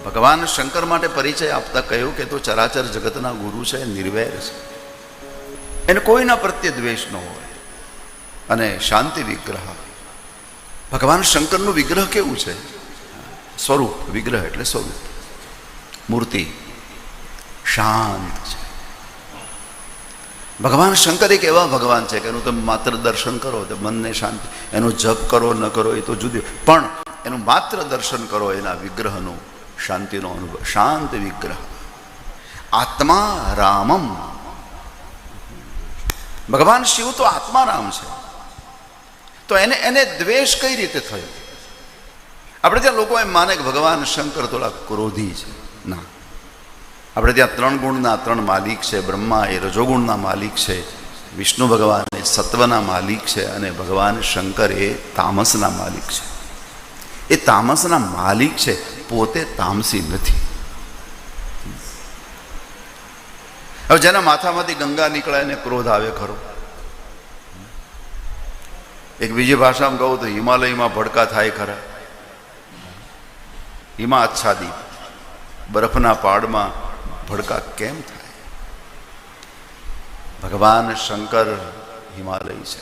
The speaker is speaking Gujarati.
ભગવાન શંકર માટે પરિચય આપતા કહ્યું કે તો ચરાચર જગતના ગુરુ છે, નિર્વૈર છે, એને કોઈના પ્રત્યે દ્વેષ ન હોય અને શાંતિ વિગ્રહ. ભગવાન શંકરનું વિગ્રહ કેવું છે? સ્વરૂપ. વિગ્રહ એટલે સ્વરૂપ, મૂર્તિ શાંત છે. ભગવાન શંકર એક એવા ભગવાન છે કે એનું તમે માત્ર દર્શન કરો તો મનને શાંતિ, એનો જપ કરો ન કરો એ તો જુદું, પણ એનું માત્ર દર્શન કરો એના વિગ્રહનું શાંતિનો અનુભવ. શાંત વિગ્રહ. આત્મા રામમ. ભગવાન શિવ તો આત્મારામ છે, તો એને દ્વેષ કઈ રીતે થયો? આપણે ત્યાં લોકો એમ માને કે ભગવાન શંકર થોડા ક્રોધી છે. ના, આપણે ત્યાં 3 ગુણના 3 માલિક છે. બ્રહ્મા એ રજોગુણના માલિક છે, વિષ્ણુ ભગવાન એ સત્વના માલિક છે, અને ભગવાન શંકર એ તામસના માલિક છે. એ તામસના માલિક છે, પોતે તામસી નથી. હવે જેના માથામાંથી ગંગા નીકળે એને ક્રોધ આવે ખરો? એક બીજી ભાષામાં કહું તો હિમાલયમાં ભડકા થાય ખરા? હિમા આચ્છાદિત બરફના પાડમાં ભડકા કેમ થાય? ભગવાન શંકર હિમાલય છે.